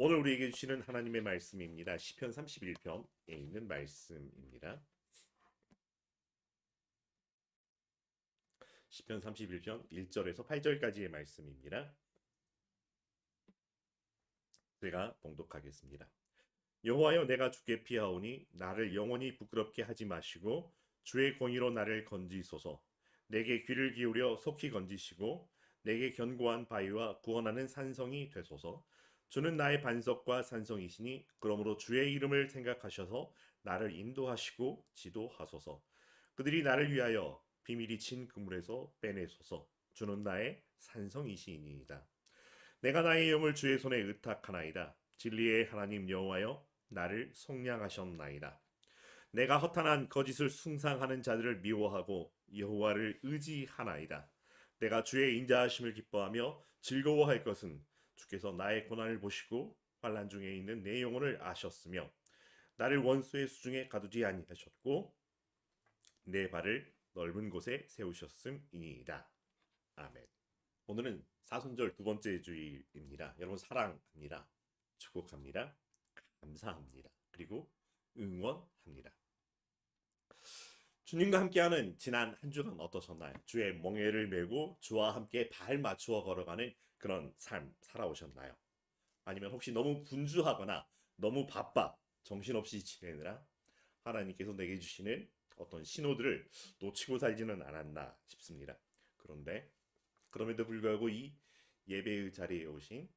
오늘 우리에게 주시는 하나님의 말씀입니다. 시편 31편에 있는 말씀입니다. 시편 31편 1절에서 8절까지의 말씀입니다. 제가 봉독하겠습니다. 여호와여, 내가 주께 피하오니 나를 영원히 부끄럽게 하지 마시고 주의 공의로 나를 건지소서. 내게 귀를 기울여 속히 건지시고 내게 견고한 바위와 구원하는 산성이 되소서. 주는 나의 반석과 산성이시니 그러므로 주의 이름을 생각하셔서 나를 인도하시고 지도하소서. 그들이 나를 위하여 비밀이 친 그물에서 빼내소서. 주는 나의 산성이시니이다. 내가 나의 영을 주의 손에 의탁하나이다. 진리의 하나님 여호와여, 나를 속량하셨나이다. 내가 허탄한 거짓을 숭상하는 자들을 미워하고 여호와를 의지하나이다. 내가 주의 인자하심을 기뻐하며 즐거워할 것은 주께서 나의 고난을 보시고 환난 중에 있는 내 영혼을 아셨으며 나를 원수의 수중에 가두지 아니하셨고 내 발을 넓은 곳에 세우셨음이니이다. 아멘. 오늘은 사순절 두 번째 주일입니다. 여러분 사랑합니다. 축복합니다. 감사합니다. 그리고 응원합니다. 주님과 함께하는 지난 한 주간 어떠셨나요? 주의 멍에를 메고 주와 함께 발 맞추어 걸어가는 그런 삶 살아오셨나요? 아니면 혹시 너무 분주하거나 너무 바빠 정신없이 지내느라 하나님께서 내게 주시는 어떤 신호들을 놓치고 살지는 않았나 싶습니다. 그럼에도 불구하고 이 예배의 자리에 오신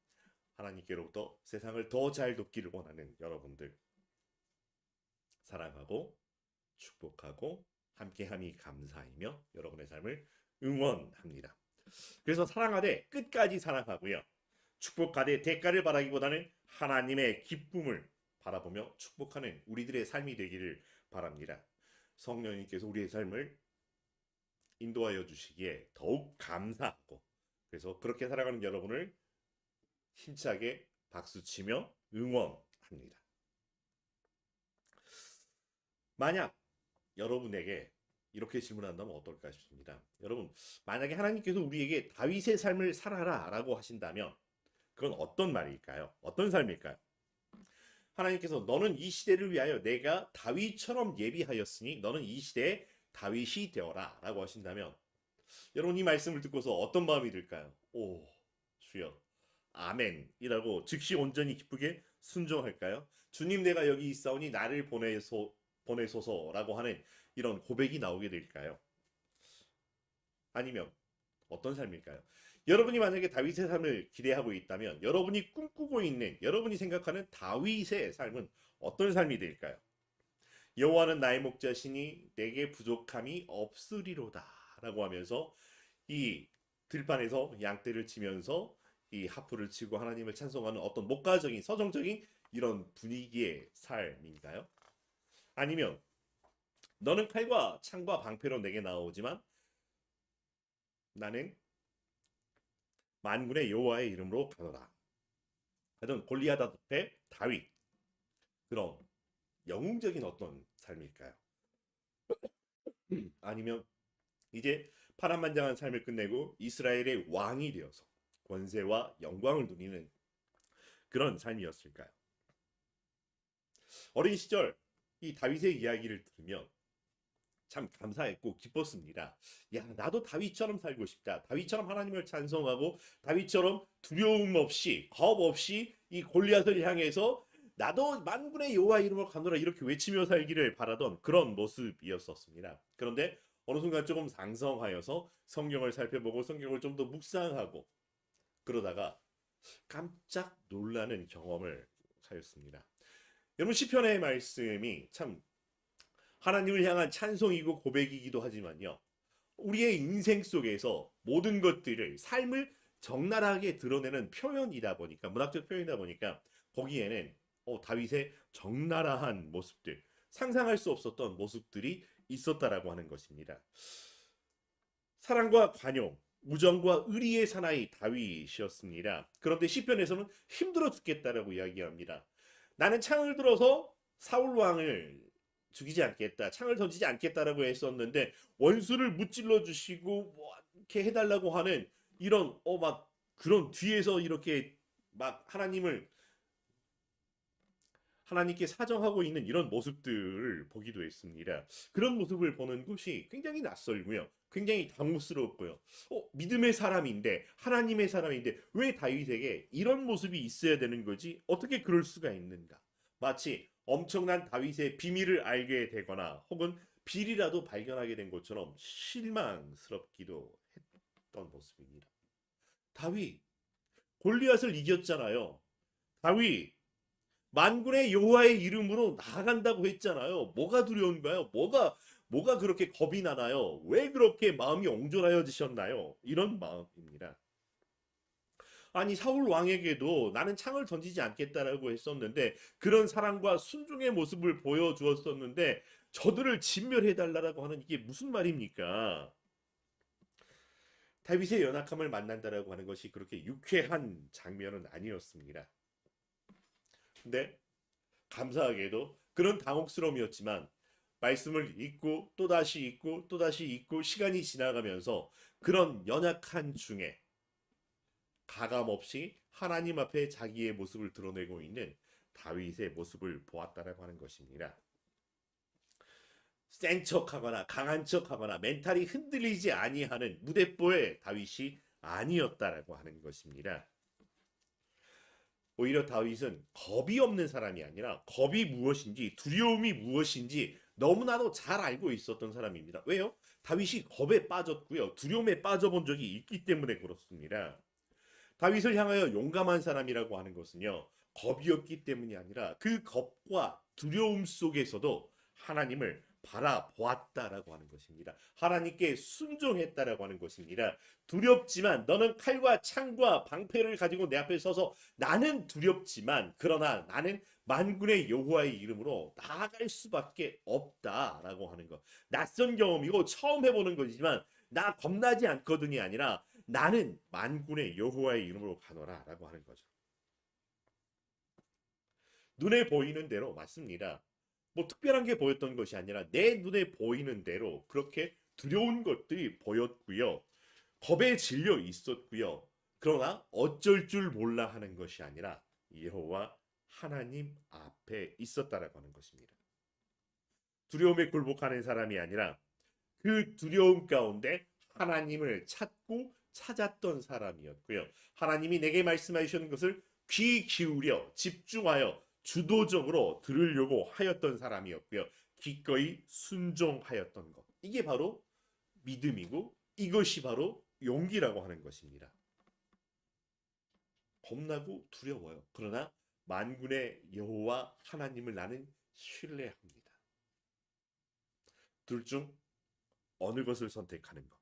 하나님께로부터 세상을 더 잘 돕기를 원하는 여러분들, 사랑하고 축복하고 함께함이 감사이며 여러분의 삶을 응원합니다. 그래서 사랑하되 끝까지 사랑하고요, 축복하되 대가를 바라기보다는 하나님의 기쁨을 바라보며 축복하는 우리들의 삶이 되기를 바랍니다. 성령님께서 우리의 삶을 인도하여 주시기에 더욱 감사하고, 그래서 그렇게 살아가는 여러분을 힘차게 박수치며 응원합니다. 만약 여러분에게 이렇게 질문한다면 어떨까 싶습니다. 여러분, 만약에 하나님께서 우리에게 다윗의 삶을 살아라 라고 하신다면 그건 어떤 말일까요? 어떤 삶일까요? 하나님께서 너는 이 시대를 위하여 내가 다윗처럼 예비하였으니 너는 이 시대에 다윗이 되어라 라고 하신다면 여러분, 이 말씀을 듣고서 어떤 마음이 들까요? 오, 주여 아멘이라고 즉시 온전히 기쁘게 순종할까요? 주님, 내가 여기 있사오니 나를 보내소서라고 하는 이런 고백이 나오게 될까요? 아니면 어떤 삶일까요? 여러분이 만약에 다윗의 삶을 기대하고 있다면 여러분이 꿈꾸고 있는, 여러분이 생각하는 다윗의 삶은 어떤 삶이 될까요? 여호와는 나의 목자시니 내게 부족함이 없으리로다 라고 하면서 이 들판에서 양떼를 치면서 이 하프를 치고 하나님을 찬송하는 어떤 목가적인 서정적인 이런 분위기의 삶인가요? 아니면 너는 칼과 창과 방패로 내게 나오지만 나는 만군의 여호와의 이름으로 가노라 하던 골리앗 앞에 다윗, 그런 영웅적인 어떤 삶일까요? 아니면 이제 파란만장한 삶을 끝내고 이스라엘의 왕이 되어서 권세와 영광을 누리는 그런 삶이었을까요? 어린 시절 이 다윗의 이야기를 들으면 참 감사했고 기뻤습니다. 야, 나도 다윗처럼 살고 싶다. 다윗처럼 하나님을 찬송하고 다윗처럼 두려움 없이 겁 없이 이 골리앗을 향해서 나도 만군의 여호와 이름으로 가노라 이렇게 외치며 살기를 바라던 그런 모습이었었습니다. 그런데 어느 순간 조금 상성하여서 성경을 살펴보고 성경을 좀 더 묵상하고 그러다가 깜짝 놀라는 경험을 하였습니다. 여러분, 시편의 말씀이 참 하나님을 향한 찬송이고 고백이기도 하지만요, 우리의 인생 속에서 모든 것들을, 삶을 적나라하게 드러내는 표현이다 보니까, 문학적 표현이다 보니까 거기에는 다윗의 적나라한 모습들, 상상할 수 없었던 모습들이 있었다라고 하는 것입니다. 사랑과 관용, 우정과 의리의 사나이 다윗이었습니다. 그런데 시편에서는 힘들어 죽겠다라고 이야기합니다. 나는 창을 들어서 사울 왕을 죽이지 않겠다, 창을 던지지 않겠다라고 했었는데 원수를 무찔러 주시고 뭐 이렇게 해달라고 하는 이런 막 그런 뒤에서 이렇게 막 하나님을 하나님께 사정하고 있는 이런 모습들을 보기도 했습니다. 그런 모습을 보는 것이 굉장히 낯설고요. 굉장히 당혹스럽고요. 믿음의 사람인데, 하나님의 사람인데 왜 다윗에게 이런 모습이 있어야 되는 거지? 어떻게 그럴 수가 있는가? 마치 엄청난 다윗의 비밀을 알게 되거나 혹은 비리라도 발견하게 된 것처럼 실망스럽기도 했던 모습입니다. 다윗, 골리앗을 이겼잖아요. 다윗, 만군의 여호와의 이름으로 나아간다고 했잖아요. 뭐가 두려운가요? 뭐가 그렇게 겁이 나나요? 왜 그렇게 마음이 옹졸하여지셨나요? 이런 마음입니다. 아니 사울 왕에게도 나는 창을 던지지 않겠다라고 했었는데 그런 사랑과 순종의 모습을 보여주었었는데 저들을 진멸해 달라고 하는 이게 무슨 말입니까? 다윗의 연약함을 만난다라고 하는 것이 그렇게 유쾌한 장면은 아니었습니다. 근데 감사하게도 그런 당혹스러움이었지만 말씀을 읽고 또다시 읽고 또다시 읽고 시간이 지나가면서 그런 연약한 중에 가감없이 하나님 앞에 자기의 모습을 드러내고 있는 다윗의 모습을 보았다라고 하는 것입니다. 센 척하거나 강한 척하거나 멘탈이 흔들리지 아니하는 무대뽀의 다윗이 아니었다라고 하는 것입니다. 오히려 다윗은 겁이 없는 사람이 아니라 겁이 무엇인지 두려움이 무엇인지 너무나도 잘 알고 있었던 사람입니다. 왜요? 다윗이 겁에 빠졌고요. 두려움에 빠져본 적이 있기 때문에 그렇습니다. 다윗을 향하여 용감한 사람이라고 하는 것은요. 겁이 없기 때문이 아니라 그 겁과 두려움 속에서도 하나님을 바라보았다라고 하는 것입니다. 하나님께 순종했다라고 하는 것입니다. 두렵지만 너는 칼과 창과 방패를 가지고 내 앞에 서서 나는 두렵지만 그러나 나는 만군의 여호와의 이름으로 나아갈 수밖에 없다라고 하는 것. 낯선 경험이고 처음 해보는 거지만 나 겁나지 않거든이 아니라 나는 만군의 여호와의 이름으로 가노라라고 하는 거죠. 눈에 보이는 대로 맞습니다. 뭐 특별한 게 보였던 것이 아니라 내 눈에 보이는 대로 그렇게 두려운 것들이 보였고요. 겁에 질려 있었고요. 그러나 어쩔 줄 몰라 하는 것이 아니라 여호와 하나님 앞에 있었다라고 하는 것입니다. 두려움에 굴복하는 사람이 아니라 그 두려움 가운데 하나님을 찾고 찾았던 사람이었고요. 하나님이 내게 말씀해 주신 것을 귀 기울여 집중하여 주도적으로 들으려고 하였던 사람이었고요. 기꺼이 순종하였던 것. 이게 바로 믿음이고 이것이 바로 용기라고 하는 것입니다. 겁나고 두려워요. 그러나 만군의 여호와 하나님을 나는 신뢰합니다. 둘 중 어느 것을 선택하는 것.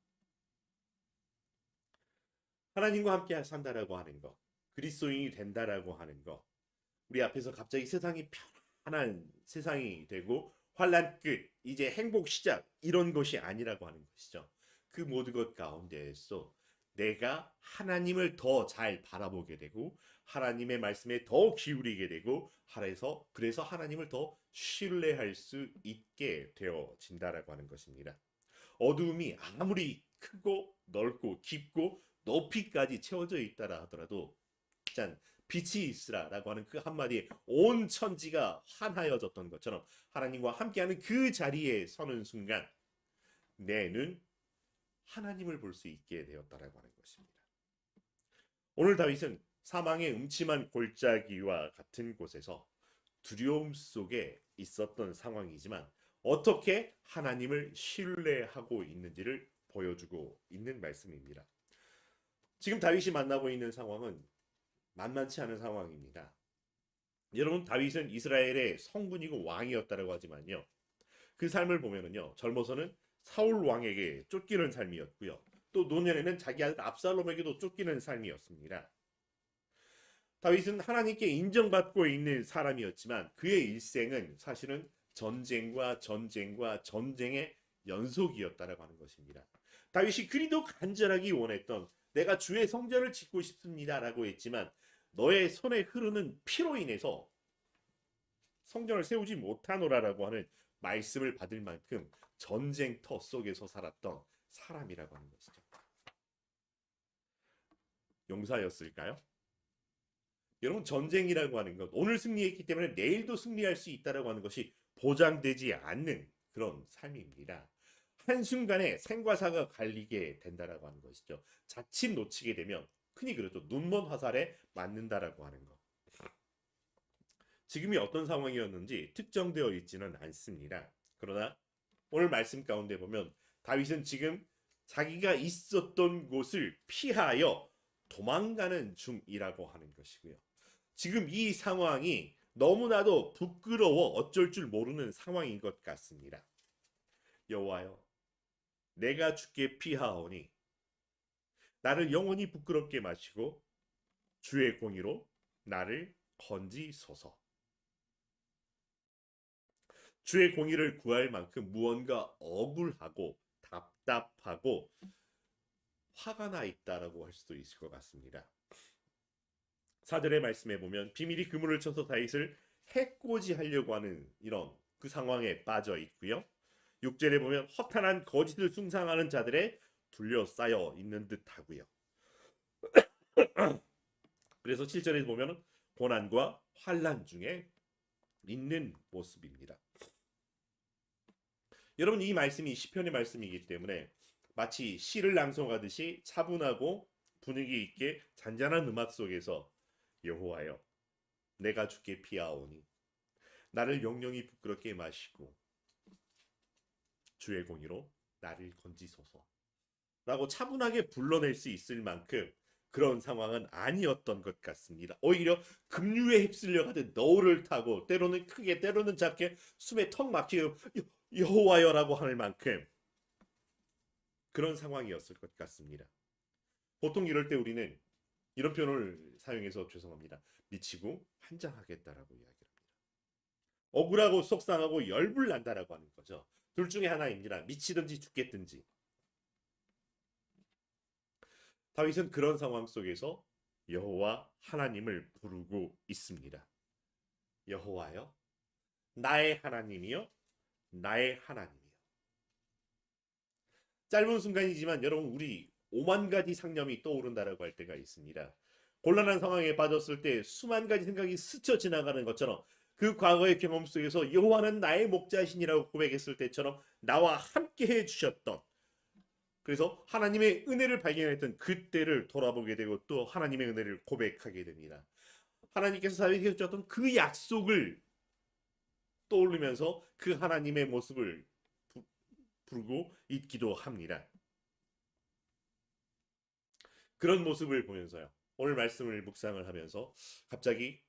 하나님과 함께 산다라고 하는 것. 그리스도인이 된다라고 하는 것. 우리 앞에서 갑자기 세상이 편안한 세상이 되고 환란 끝, 이제 행복 시작 이런 것이 아니라고 하는 것이죠. 그 모든 것 가운데에서 내가 하나님을 더 잘 바라보게 되고 하나님의 말씀에 더 기울이게 되고 그래서 하나님을 더 신뢰할 수 있게 되어진다라고 하는 것입니다. 어두움이 아무리 크고 넓고 깊고 높이까지 채워져 있다라 하더라도 짠 빛이 있으라라고 하는 그 한마디에 온 천지가 환하여졌던 것처럼 하나님과 함께하는 그 자리에 서는 순간 내 눈 하나님을 볼 수 있게 되었다라고 하는 것입니다. 오늘 다윗은 사망의 음침한 골짜기와 같은 곳에서 두려움 속에 있었던 상황이지만 어떻게 하나님을 신뢰하고 있는지를 보여주고 있는 말씀입니다. 지금 다윗이 만나고 있는 상황은 만만치 않은 상황입니다. 여러분 다윗은 이스라엘의 성군이고 왕이었다라고 하지만요. 그 삶을 보면은요. 젊어서는 사울 왕에게 쫓기는 삶이었고요. 또 노년에는 자기 아들 압살롬에게도 쫓기는 삶이었습니다. 다윗은 하나님께 인정받고 있는 사람이었지만 그의 일생은 사실은 전쟁과 전쟁과 전쟁의 연속이었다라고 하는 것입니다. 다윗이 그리도 간절하게 원했던 내가 주의 성전을 짓고 싶습니다라고 했지만 너의 손에 흐르는 피로 인해서 성전을 세우지 못하노라라고 하는 말씀을 받을 만큼 전쟁터 속에서 살았던 사람이라고 하는 것이죠. 용사였을까요? 여러분 전쟁이라고 하는 것, 오늘 승리했기 때문에 내일도 승리할 수 있다라고 하는 것이 보장되지 않는 그런 삶입니다. 한순간에 생과 사가 갈리게 된다라고 하는 것이죠. 자칫 놓치게 되면 흔히 그렇죠. 눈먼 화살에 맞는다라고 하는 것. 지금이 어떤 상황이었는지 특정되어 있지는 않습니다. 그러나 오늘 말씀 가운데 보면 다윗은 지금 자기가 있었던 곳을 피하여 도망가는 중이라고 하는 것이고요. 지금 이 상황이 너무나도 부끄러워 어쩔 줄 모르는 상황인 것 같습니다. 여호와여, 내가 주께 피하오니 나를 영원히 부끄럽게 마시고 주의 공의로 나를 건지소서. 주의 공의를 구할 만큼 무언가 억울하고 답답하고 화가 나 있다라고 할 수도 있을 것 같습니다. 4절의 말씀에 보면 비밀이 그물을 쳐서 다윗을 해코지하려고 하는 이런 그 상황에 빠져 있고요. 6절에 보면 허탄한 거짓을 숭상하는 자들에 둘러싸여 있는 듯하고요. 그래서 7절에 보면 고난과 환난 중에 있는 모습입니다. 여러분 이 말씀이 시편의 말씀이기 때문에 마치 시를 낭송하듯이 차분하고 분위기 있게 잔잔한 음악 속에서 여호와여 내가 주께 피하오니 나를 영영히 부끄럽게 마시고 주의 공의로 나를 건지소서 라고 차분하게 불러낼 수 있을 만큼 그런 상황은 아니었던 것 같습니다. 오히려 급류에 휩쓸려 가듯 너울을 타고 때로는 크게 때로는 작게 숨에 턱 막히고 여호와여라고 할 만큼 그런 상황이었을 것 같습니다. 보통 이럴 때 우리는 이런 표현을 사용해서 죄송합니다. 미치고 환장하겠다라고 이야기합니다. 억울하고 속상하고 열불난다라고 하는 거죠. 둘 중에 하나입니다. 미치든지 죽겠든지. 다윗은 그런 상황 속에서 여호와 하나님을 부르고 있습니다. 여호와여, 나의 하나님이여, 나의 하나님이여. 짧은 순간이지만 여러분 우리 5만 가지 상념이 떠오른다라고 할 때가 있습니다. 곤란한 상황에 빠졌을 때 수만 가지 생각이 스쳐 지나가는 것처럼 그 과거의 경험 속에서 여호와는 나의 목자신이라고 고백했을 때처럼 나와 함께 해주셨던 그래서 하나님의 은혜를 발견했던 그때를 돌아보게 되고 또 하나님의 은혜를 고백하게 됩니다. 하나님께서 다윗에게 주셨던 그 약속을 떠올리면서 그 하나님의 모습을 부르고 있기도 합니다. 그런 모습을 보면서요. 오늘 말씀을 묵상을 하면서 갑자기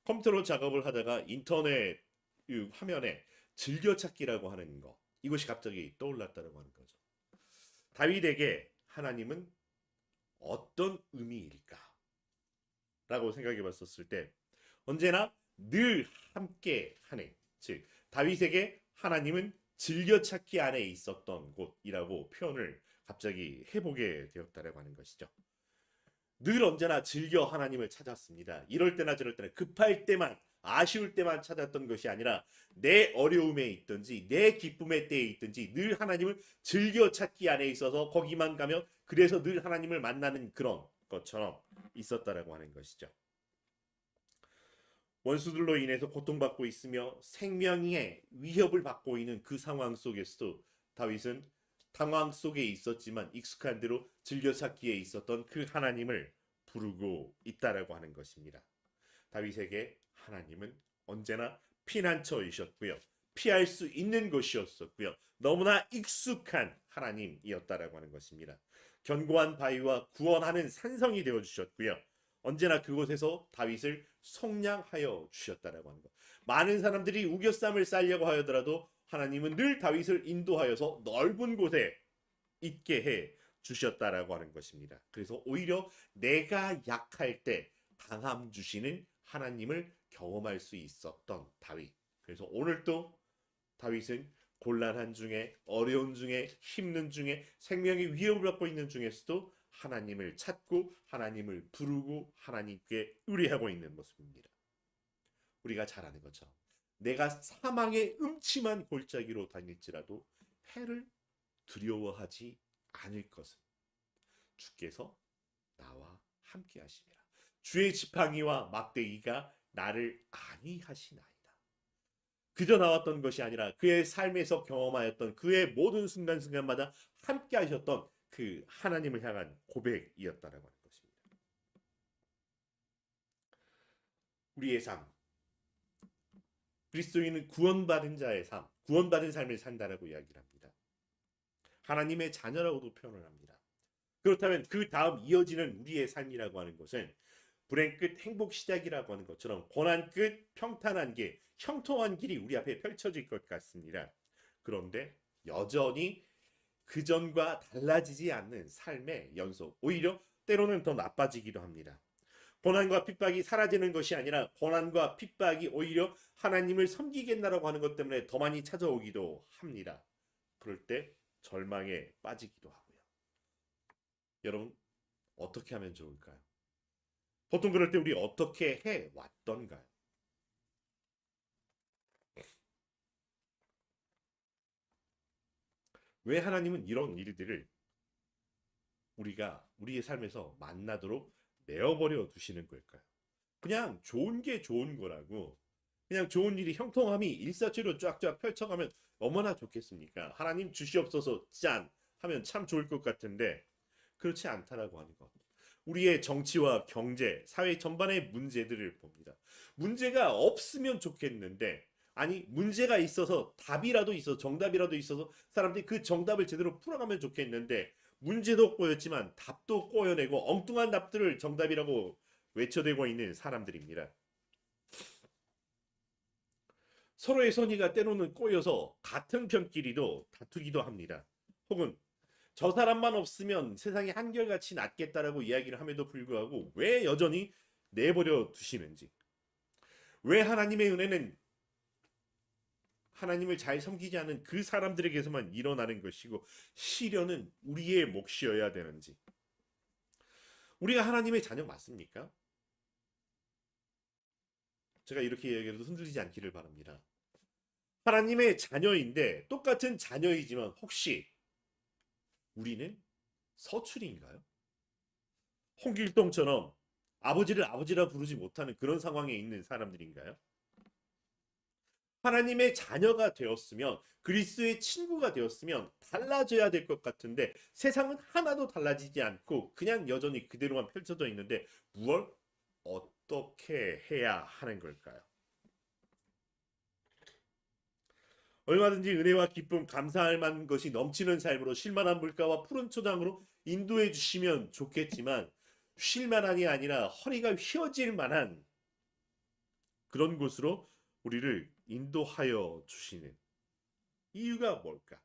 컴퓨터로 작업을 하다가 인터넷 화면에 즐겨찾기라고 하는 거 이것이 갑자기 떠올랐다고 하는 거죠. 다윗에게 하나님은 어떤 의미일까? 라고 생각해 봤었을 때 언제나 늘 함께 하는 즉 다윗에게 하나님은 즐겨찾기 안에 있었던 곳이라고 표현을 갑자기 해보게 되었다고 하는 것이죠. 늘 언제나 즐겨 하나님을 찾았습니다. 이럴 때나 저럴 때나 급할 때만 아쉬울 때만 찾았던 것이 아니라 내 어려움에 있든지 내 기쁨의 때에 있든지 늘 하나님을 즐겨 찾기 안에 있어서 거기만 가면 그래서 늘 하나님을 만나는 그런 것처럼 있었다라고 하는 것이죠. 원수들로 인해서 고통받고 있으며 생명의 위협을 받고 있는 그 상황 속에서도 다윗은 당황 속에 있었지만 익숙한 대로 즐겨찾기에 있었던 그 하나님을 부르고 있다라고 하는 것입니다. 다윗에게 하나님은 언제나 피난처이셨고요. 피할 수 있는 곳이었었고요. 너무나 익숙한 하나님이었다라고 하는 것입니다. 견고한 바위와 구원하는 산성이 되어주셨고요. 언제나 그곳에서 다윗을 속량하여 주셨다라고 하는 것. 많은 사람들이 우겨쌈을 싸려고 하더라도 하나님은 늘 다윗을 인도하여서 넓은 곳에 있게 해 주셨다라고 하는 것입니다. 그래서 오히려 내가 약할 때 강함 주시는 하나님을 경험할 수 있었던 다윗. 그래서 오늘도 다윗은 곤란한 중에 어려운 중에 힘든 중에 생명의 위협을 받고 있는 중에서도 하나님을 찾고 하나님을 부르고 하나님께 의뢰하고 있는 모습입니다. 우리가 잘 아는 것처럼 내가 사망의 음침한 골짜기로 다닐지라도 해를 두려워하지 않을 것은 주께서 나와 함께 하심이라. 주의 지팡이와 막대기가 나를 안위하시나이다. 그저 나왔던 것이 아니라 그의 삶에서 경험하였던 그의 모든 순간순간마다 함께 하셨던 그 하나님을 향한 고백이었다라고 하는 것입니다. 우리의 삶, 그리스도인은 구원받은 자의 삶, 구원받은 삶을 산다라고 이야기를 합니다. 하나님의 자녀라고도 표현을 합니다. 그렇다면 그 다음 이어지는 우리의 삶이라고 하는 것은 불행 끝 행복 시작이라고 하는 것처럼 고난 끝 평탄한 길, 형통한 길이 우리 앞에 펼쳐질 것 같습니다. 그런데 여전히 그전과 달라지지 않는 삶의 연속, 오히려 때로는 더 나빠지기도 합니다. 고난과 핍박이 사라지는 것이 아니라 고난과 핍박이 오히려 하나님을 섬기겠나라고 하는 것 때문에 더 많이 찾아오기도 합니다. 그럴 때 절망에 빠지기도 하고요. 여러분, 어떻게 하면 좋을까요? 보통 그럴 때 우리 어떻게 해 왔던가요? 왜 하나님은 이런 일들을 우리가 우리의 삶에서 만나도록 내어버려 두시는 걸까요? 그냥 좋은 게 좋은 거라고, 그냥 좋은 일이 형통함이 일사천리로 쫙쫙 펼쳐가면 얼마나 좋겠습니까? 하나님 주시옵소서 짠 하면 참 좋을 것 같은데 그렇지 않다라고 하는 것. 우리의 정치와 경제, 사회 전반의 문제들을 봅니다. 문제가 없으면 좋겠는데, 아니 문제가 있어서 답이라도 있어, 정답이라도 있어서 사람들이 그 정답을 제대로 풀어가면 좋겠는데, 문제도 꼬였지만 답도 꼬여내고 엉뚱한 답들을 정답이라고 외쳐대고 있는 사람들입니다. 서로의 선의가 때로는 꼬여서 같은 편끼리도 다투기도 합니다. 혹은 저 사람만 없으면 세상이 한결같이 낫겠다라고 이야기를 함에도 불구하고 왜 여전히 내버려 두시는지, 왜 하나님의 은혜는 하나님을 잘 섬기지 않은 그 사람들에게서만 일어나는 것이고 시련은 우리의 몫이어야 되는지. 우리가 하나님의 자녀 맞습니까? 제가 이렇게 얘기해도 흔들리지 않기를 바랍니다. 하나님의 자녀인데 똑같은 자녀이지만 혹시 우리는 서출인가요? 홍길동처럼 아버지를 아버지라 부르지 못하는 그런 상황에 있는 사람들인가요? 하나님의 자녀가 되었으면, 그리스도의 친구가 되었으면 달라져야 될 것 같은데 세상은 하나도 달라지지 않고 그냥 여전히 그대로만 펼쳐져 있는데 무엇 어떻게 해야 하는 걸까요? 얼마든지 은혜와 기쁨, 감사할 만한 것이 넘치는 삶으로 쉴만한 물가와 푸른 초장으로 인도해 주시면 좋겠지만 쉴만한이 아니라 허리가 휘어질 만한 그런 곳으로 우리를 인도하여 주시는 이유가 뭘까?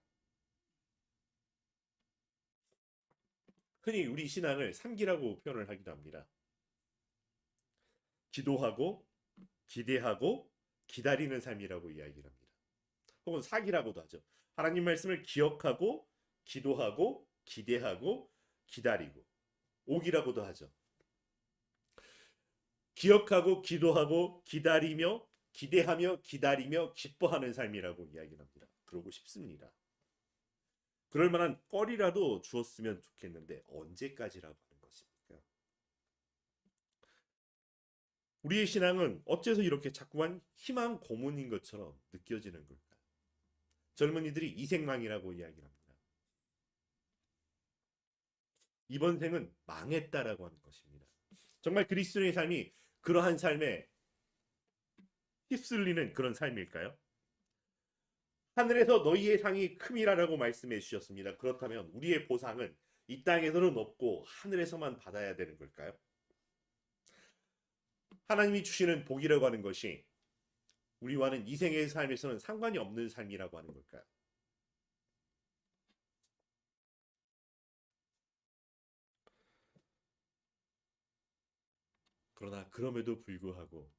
흔히 우리 신앙을 삼기라고 표현을 하기도 합니다. 기도하고 기대하고 기다리는 삶이라고 이야기를 합니다. 혹은 사기라고도 하죠. 하나님 말씀을 기억하고 기도하고 기대하고 기다리고, 옥이라고도 하죠. 기억하고 기도하고 기다리며 기대하며 기다리며 기뻐하는 삶이라고 이야기를 합니다. 그러고 싶습니다. 그럴 만한 거리라도 주었으면 좋겠는데 언제까지라고 하는 것입니까? 우리의 신앙은 어째서 이렇게 자꾸만 희망 고문인 것처럼 느껴지는 걸까요? 젊은이들이 이생망이라고 이야기를 합니다. 이번 생은 망했다라고 하는 것입니다. 정말 그리스도의 삶이 그러한 삶에 휩쓸리는 그런 삶일까요? 하늘에서 너희의 상이 큼이라라고 말씀해 주셨습니다. 그렇다면 우리의 보상은 이 땅에서는 없고 하늘에서만 받아야 되는 걸까요? 하나님이 주시는 복이라고 하는 것이 우리와는 이 생의 삶에서는 상관이 없는 삶이라고 하는 걸까요? 그러나 그럼에도 불구하고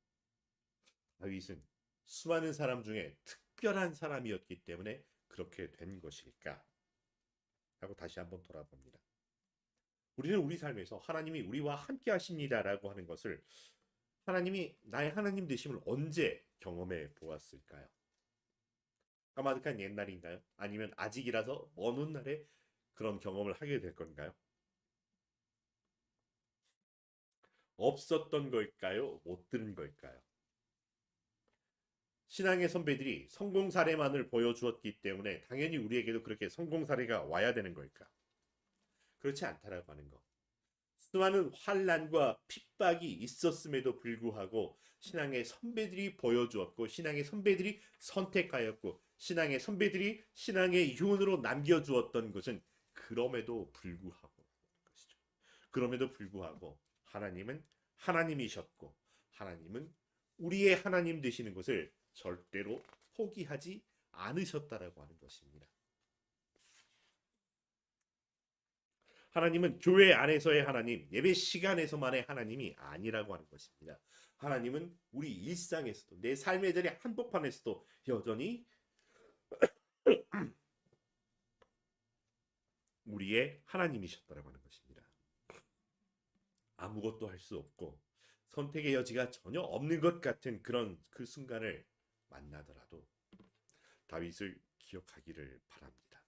다윗은 수많은 사람 중에 특별한 사람이었기 때문에 그렇게 된 것일까? 라고 다시 한번 돌아봅니다. 우리는 우리 삶에서 하나님이 우리와 함께 하십니다라고 하는 것을, 하나님이 나의 하나님 되심을 언제 경험해 보았을까요? 까마득한 옛날인가요? 아니면 아직이라서 먼 훗날에 그런 경험을 하게 될 건가요? 없었던 걸까요? 못 들은 걸까요? 신앙의 선배들이 성공 사례만을 보여주었기 때문에 당연히 우리에게도 그렇게 성공 사례가 와야 되는 걸까? 그렇지 않다라고 하는 거. 수많은 환란과 핍박이 있었음에도 불구하고 신앙의 선배들이 보여주었고 신앙의 선배들이 선택하였고 신앙의 선배들이 신앙의 유언으로 남겨주었던 것은 그럼에도 불구하고 것이죠. 그럼에도 불구하고 하나님은 하나님이셨고 하나님은 우리의 하나님 되시는 것을 절대로 포기하지 않으셨다라고 하는 것입니다. 하나님은 교회 안에서의 하나님, 예배 시간에서만의 하나님이 아니라고 하는 것입니다. 하나님은 우리 일상에서도 내 삶의 자리 한복판에서도 여전히 우리의 하나님이셨다라고 하는 것입니다. 아무것도 할 수 없고 선택의 여지가 전혀 없는 것 같은 그런 그 순간을 만나더라도 다윗을 기억하기를 바랍니다.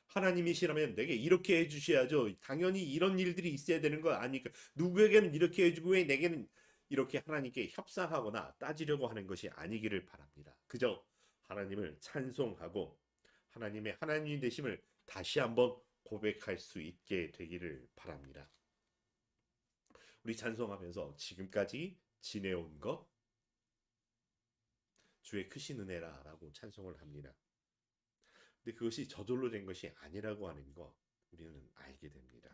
하나님이시라면 내게 이렇게 해주셔야죠. 당연히 이런 일들이 있어야 되는 거 아니까. 누구에게는 이렇게 해주고 왜 내게는 이렇게 하나님께 협상하거나 따지려고 하는 것이 아니기를 바랍니다. 그저 하나님을 찬송하고 하나님의 하나님 되심을 다시 한번 고백할 수 있게 되기를 바랍니다. 우리 찬송하면서 지금까지 지내온 것 주의 크신 은혜라라고 찬송을 합니다. 근데 그것이 저절로 된 것이 아니라고 하는 거 우리는 알게 됩니다.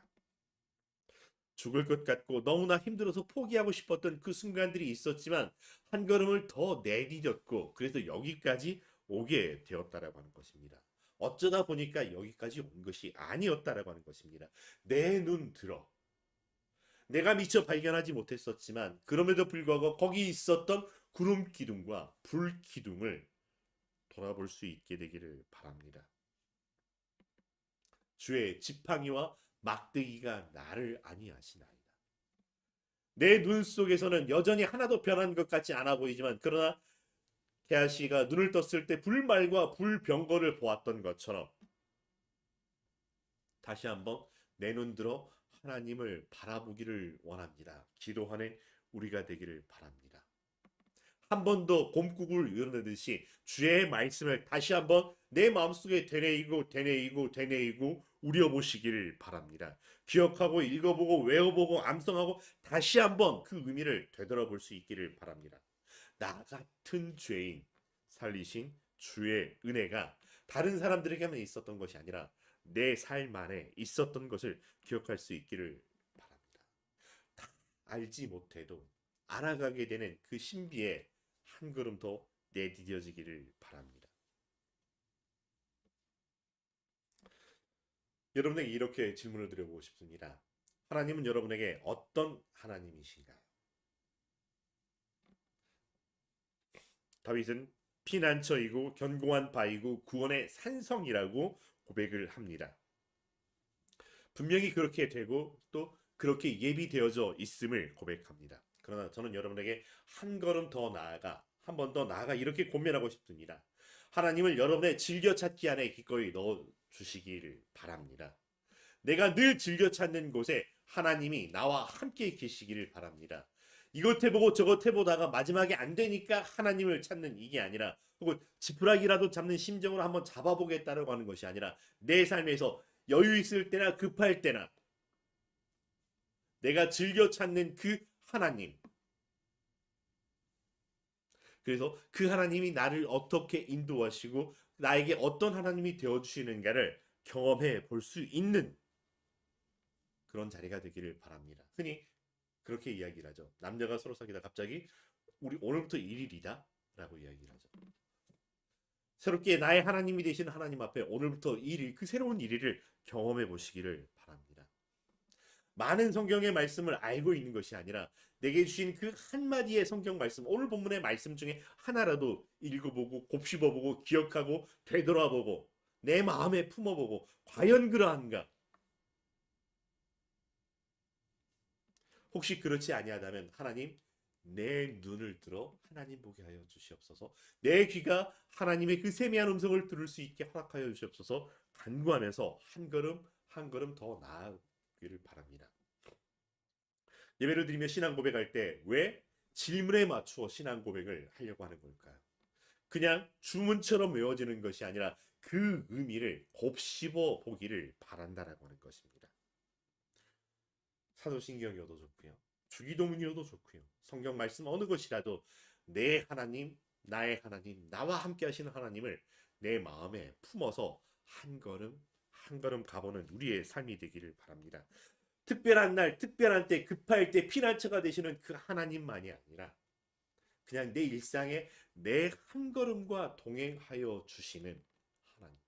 죽을 것 같고 너무나 힘들어서 포기하고 싶었던 그 순간들이 있었지만 한 걸음을 더 내디뎠고 그래서 여기까지 오게 되었다라고 하는 것입니다. 어쩌다 보니까 여기까지 온 것이 아니었다라고 하는 것입니다. 내 눈 들어 내가 미처 발견하지 못했었지만 그럼에도 불구하고 거기 있었던 구름 기둥과 불 기둥을 돌아볼 수 있게 되기를 바랍니다. 주의 지팡이와 막대기가 나를 아니하시나이다. 내 눈 속에서는 여전히 하나도 변한 것 같지 않아 보이지만 그러나 게하시가 눈을 떴을 때 불말과 불병거를 보았던 것처럼 다시 한번 내 눈 들어 하나님을 바라보기를 원합니다. 기도하는 우리가 되기를 바랍니다. 한 번 더 곰국을 으르듯이 주의 말씀을 다시 한번 내 마음속에 되뇌이고 우려보시기를 바랍니다. 기억하고 읽어보고 외워보고 암송하고 다시 한번 그 의미를 되돌아볼 수 있기를 바랍니다. 나 같은 죄인 살리신 주의 은혜가 다른 사람들에게만 있었던 것이 아니라 내 삶 안에 있었던 것을 기억할 수 있기를 바랍니다. 다 알지 못해도 알아가게 되는 그 신비에 한 걸음 더 내디뎌지기를 바랍니다. 여러분에게 이렇게 질문을 드려보고 싶습니다. 하나님은 여러분에게 어떤 하나님이신가요? 다윗은 피난처이고 견고한 바이고 구원의 산성이라고 고백을 합니다. 분명히 그렇게 되고 또 그렇게 예비되어져 있음을 고백합니다. 그러나 저는 여러분에게 한 걸음 더 나아가 한 번 더 나아가 이렇게 고민하고 싶습니다. 하나님을 여러분의 즐겨찾기 안에 기꺼이 넣어 주시기를 바랍니다. 내가 늘 즐겨찾는 곳에 하나님이 나와 함께 계시기를 바랍니다. 이것 해보고 저것 해보다가 마지막에 안 되니까 하나님을 찾는 이게 아니라 혹은 지푸라기라도 잡는 심정으로 한번 잡아보겠다라고 하는 것이 아니라 내 삶에서 여유 있을 때나 급할 때나 내가 즐겨 찾는 그 하나님. 그래서 그 하나님이 나를 어떻게 인도하시고 나에게 어떤 하나님이 되어주시는가를 경험해 볼 수 있는 그런 자리가 되기를 바랍니다. 흔히 그렇게 이야기를 하죠. 남녀가 서로 사귀다 갑자기 우리 오늘부터 1일이다 라고 이야기를 하죠. 새롭게 나의 하나님이 되신 하나님 앞에 오늘부터 1일 그 새로운 1일을 경험해 보시기를 바랍니다. 많은 성경의 말씀을 알고 있는 것이 아니라 내게 주신 그 한마디의 성경 말씀 오늘 본문의 말씀 중에 하나라도 읽어보고 곱씹어보고 기억하고 되돌아보고 내 마음에 품어보고 과연 그러한가. 혹시 그렇지 아니하다면 하나님 내 눈을 들어 하나님 보게 하여 주시옵소서. 내 귀가 하나님의 그 세미한 음성을 들을 수 있게 허락하여 주시옵소서. 간구하면서 한 걸음 한 걸음 더 나아가기를 바랍니다. 예배를 드리며 신앙 고백할 때 왜 질문에 맞추어 신앙 고백을 하려고 하는 걸까요? 그냥 주문처럼 외워지는 것이 아니라 그 의미를 곱씹어 보기를 바란다라고 하는 것입니다. 사도신경이어도 좋고요. 주기도문이어도 좋고요. 성경 말씀 어느 것이라도 내 하나님, 나의 하나님, 나와 함께 하시는 하나님을 내 마음에 품어서 한 걸음 한 걸음 가보는 우리의 삶이 되기를 바랍니다. 특별한 날, 특별한 때, 급할 때 피난처가 되시는 그 하나님만이 아니라 그냥 내 일상에 내 한 걸음과 동행하여 주시는 하나님.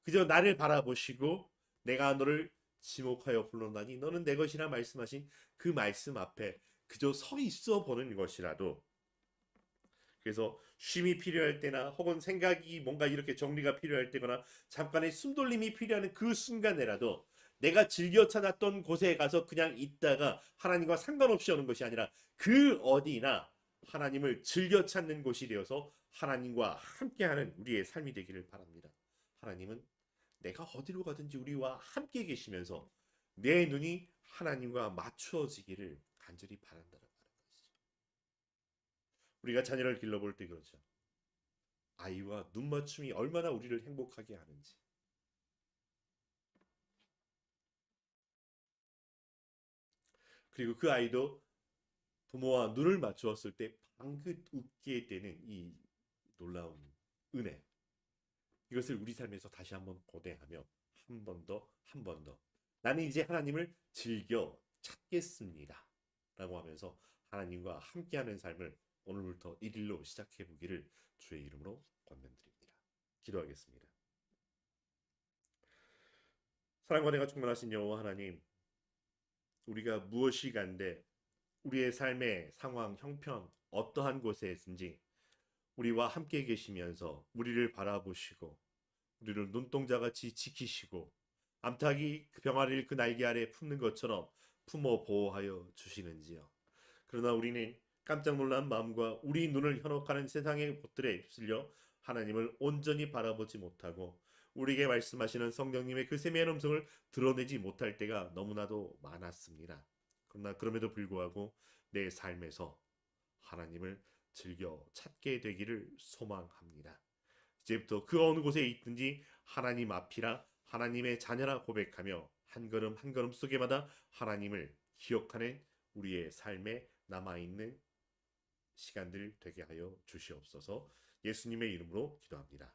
그저 나를 바라보시고 내가 너를 지목하여 불렀나니 너는 내 것이라 말씀하신 그 말씀 앞에 그저 서 있어 보는 것이라도, 그래서 쉼이 필요할 때나 혹은 생각이 뭔가 이렇게 정리가 필요할 때거나 잠깐의 숨돌림이 필요한 그 순간에라도 내가 즐겨 찾았던 곳에 가서 그냥 있다가 하나님과 상관없이 오는 것이 아니라 그 어디나 하나님을 즐겨 찾는 곳이 되어서 하나님과 함께하는 우리의 삶이 되기를 바랍니다. 하나님은 내가 어디로 가든지 우리와 함께 계시면서 내 눈이 하나님과 맞추어지기를 간절히 바란다는 것이죠. 우리가 자녀를 길러볼 때 그러죠. 아이와 눈맞춤이 얼마나 우리를 행복하게 하는지. 그리고 그 아이도 부모와 눈을 맞추었을 때 방긋 웃게 되는 이 놀라운 은혜. 이것을 우리 삶에서 다시 한번 고대하며 한 번 더, 한 번 더. 나는 이제 하나님을 즐겨 찾겠습니다. 라고 하면서 하나님과 함께하는 삶을 오늘부터 1일로 시작해 보기를 주의 이름으로 권면드립니다. 기도하겠습니다. 사랑과 은혜가 충만하신 여호와 하나님, 우리가 무엇이 간데 우리의 삶의 상황, 형편, 어떠한 곳에 있든지 우리와 함께 계시면서 우리를 바라보시고 우리를 눈동자같이 지키시고 암탉이 그 병아리를 그 날개 아래 품는 것처럼 품어 보호하여 주시는지요. 그러나 우리는 깜짝 놀란 마음과 우리 눈을 현혹하는 세상의 것들에 휩쓸려 하나님을 온전히 바라보지 못하고 우리에게 말씀하시는 성령님의 그 세미한 음성을 드러내지 못할 때가 너무나도 많았습니다. 그러나 그럼에도 불구하고 내 삶에서 하나님을 즐겨 찾게 되기를 소망합니다. 이제부터 그 어느 곳에 있든지 하나님 앞이라 하나님의 자녀라 고백하며 한 걸음 한 걸음 속에마다 하나님을 기억하는 우리의 삶에 남아있는 시간들 되게 하여 주시옵소서. 예수님의 이름으로 기도합니다.